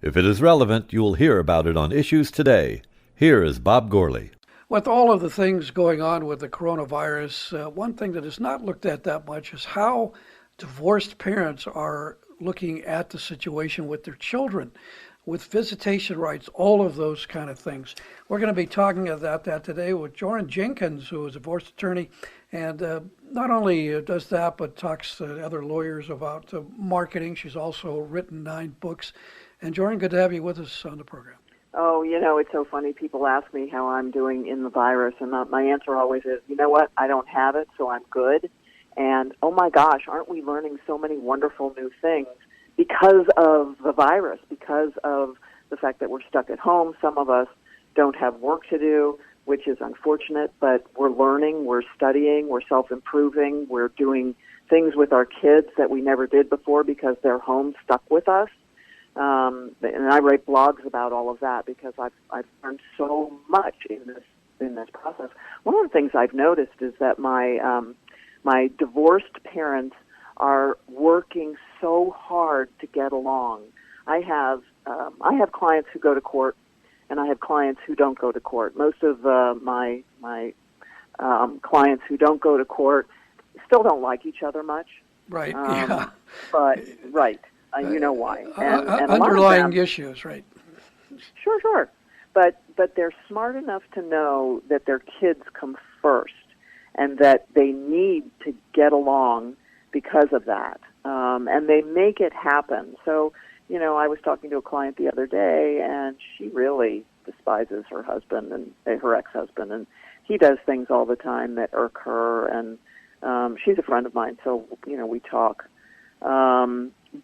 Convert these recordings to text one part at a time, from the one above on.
If it is relevant, you will hear about it on Issues Today. Here is Bob Gourley. With all of the things going on with the coronavirus, one thing that is not looked at that much is how divorced parents are looking at the situation with their children, with visitation rights, all of those kind of things. We're going to be talking about that today with Joryn Jenkins, who is a divorce attorney, and not only does that, but talks to other lawyers about marketing. She's also written 9 books. And Joryn, good to have you with us on the program. Oh, it's so funny. People ask me how I'm doing in the virus, and my answer always is, you know what? I don't have it, so I'm good. And, oh my gosh, aren't we learning so many wonderful new things because of the virus, because of the fact that we're stuck at home? Some of us don't have work to do, which is unfortunate, but we're learning, we're studying, we're self-improving, we're doing things with our kids that we never did before because they're home stuck with us. And I write blogs about all of that because I've learned so much in this process. One of the things I've noticed is that my divorced parents are working so hard to get along. I have clients who go to court, and I have clients who don't go to court. Most of my clients who don't go to court still don't like each other much. Right. Yeah. But right. You know why. And underlying issues, right? Sure. But they're smart enough to know that their kids come first and that they need to get along because of that. And they make it happen. So, I was talking to a client the other day, and she really despises her husband and her ex-husband, and he does things all the time that irk her, and she's a friend of mine, so, we talk.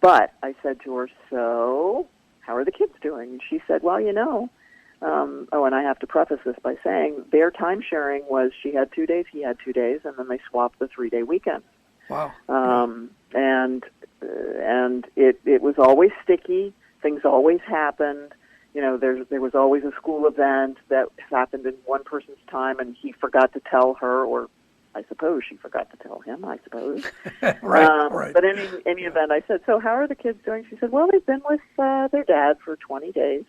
But I said to her, so how are the kids doing? And she said, well, and I have to preface this by saying their time sharing was she had 2 days, he had 2 days, and then they swapped the 3-day weekend. Wow. And it was always sticky. Things always happened. There was always a school event that happened in one person's time, and he forgot to tell her, or I suppose she forgot to tell him, I suppose. Right. But in any event, I said, so how are the kids doing? She said, well, they've been with their dad for 20 days.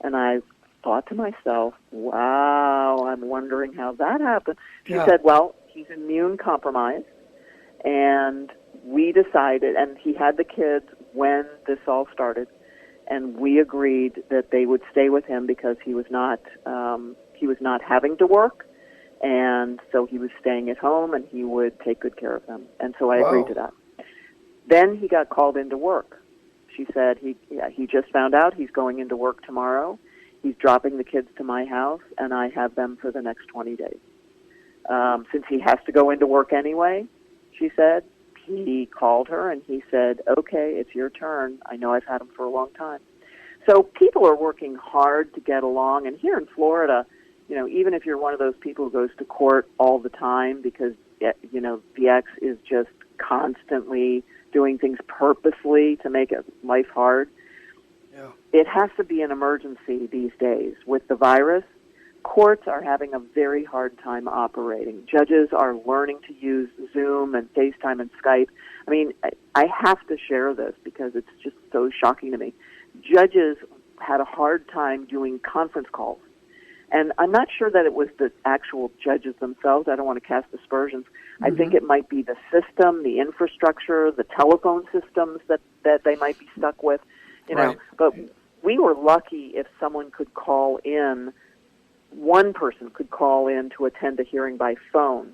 And I thought to myself, wow, I'm wondering how that happened. She said, well, he's immune compromised. And we decided, and he had the kids when this all started, and we agreed that they would stay with him because he was not having to work. And so he was staying at home, and he would take good care of them. And so I agreed to that. Then he got called into work. She said he just found out he's going into work tomorrow. He's dropping the kids to my house, and I have them for the next 20 days. Since he has to go into work anyway, she said, he called her, and he said, okay, it's your turn. I know I've had him for a long time. So people are working hard to get along. And here in Florida, even if you're one of those people who goes to court all the time because, the ex is just constantly doing things purposely to make life hard, it has to be an emergency these days. With the virus, courts are having a very hard time operating. Judges are learning to use Zoom and FaceTime and Skype. I mean, I have to share this because it's just so shocking to me. Judges had a hard time doing conference calls. And I'm not sure that it was the actual judges themselves. I don't want to cast aspersions. Mm-hmm. I think it might be the system, the infrastructure, the telephone systems that they might be stuck with. Right. But we were lucky if someone could call in, one person could call in to attend a hearing by phone.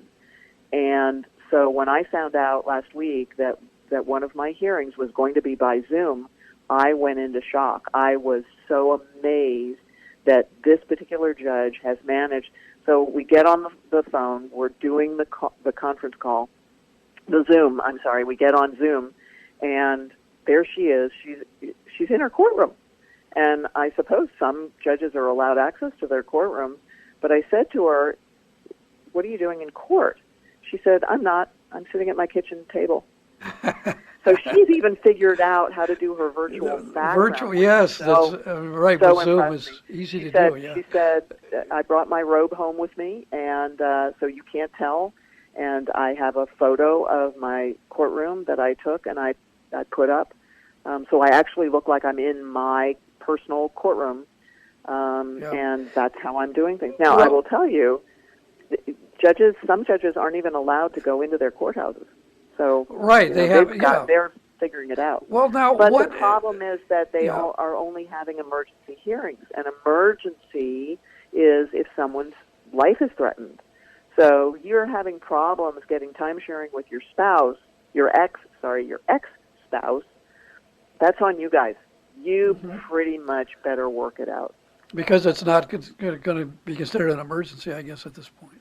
And so when I found out last week that one of my hearings was going to be by Zoom, I went into shock. I was so amazed that this particular judge has managed. So we get on the phone, we're doing the conference call, we get on Zoom, and there she is. She's in her courtroom. And I suppose some judges are allowed access to their courtroom, but I said to her, what are you doing in court? She said, I'm not. I'm sitting at my kitchen table. So she's even figured out how to do her virtual background. Virtual, yes, so, that's right. So with Zoom is easy to do. Yeah. She said, I brought my robe home with me, and so you can't tell. And I have a photo of my courtroom that I took and I put up. So I actually look like I'm in my personal courtroom, and that's how I'm doing things. Now, I will tell you, some judges aren't even allowed to go into their courthouses. So they're figuring it out. Well, now, but the problem is that they all are only having emergency hearings. An emergency is if someone's life is threatened. So you're having problems getting time sharing with your spouse, your ex-spouse. That's on you guys. You pretty much better work it out. Because it's not going to be considered an emergency, I guess, at this point.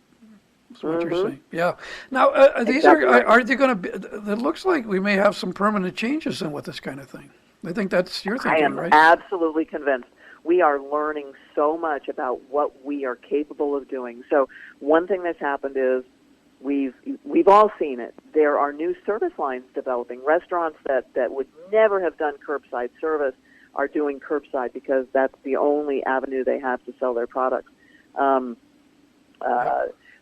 That's what you're saying. Yeah. Now, these are they going to be, it looks like we may have some permanent changes in with this kind of thing. I think that's your thinking, right? I am absolutely convinced. We are learning so much about what we are capable of doing. So one thing that's happened is we've all seen it. There are new service lines developing. Restaurants that would never have done curbside service are doing curbside because that's the only avenue they have to sell their products.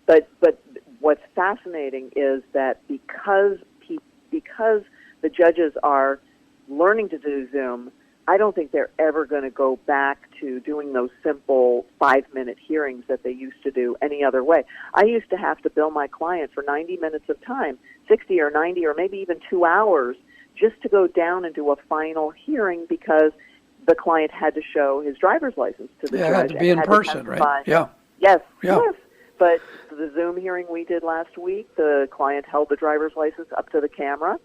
But what's fascinating is that because the judges are learning to do Zoom, I don't think they're ever going to go back to doing those simple 5-minute hearings that they used to do any other way. I used to have to bill my client for 90 minutes of time, 60 or 90 or maybe even 2 hours, just to go down and do a final hearing because the client had to show his driver's license to the judge. It had to be in person, right? Yeah. Yes. But the Zoom hearing we did last week, the client held the driver's license up to the camera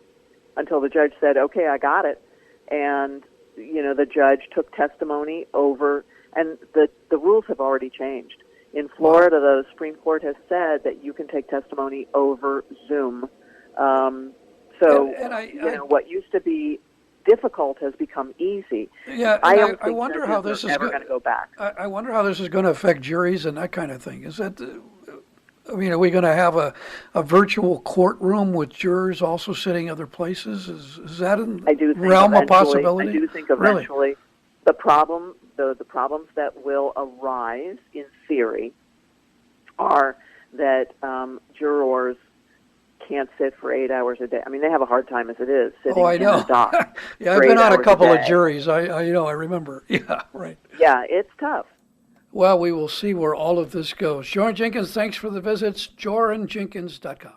until the judge said, okay, I got it. And, the judge took testimony over, and the rules have already changed. In Florida, the Supreme Court has said that you can take testimony over Zoom. What used to be difficult has become easy. Yeah, I wonder how this is going to go back. I wonder how this is going to affect juries and that kind of thing. Is that, are we going to have a virtual courtroom with jurors also sitting other places? Is that in the realm of possibility? I do think eventually. Really? The problems that will arise in theory are that jurors can't sit for 8 hours a day. I mean, they have a hard time as it is sitting in a dock. Yeah, I've been on a couple of juries. I remember. Yeah, right. Yeah, it's tough. Well, we will see where all of this goes. Joryn Jenkins, thanks for the visits. JorynJenkins.com.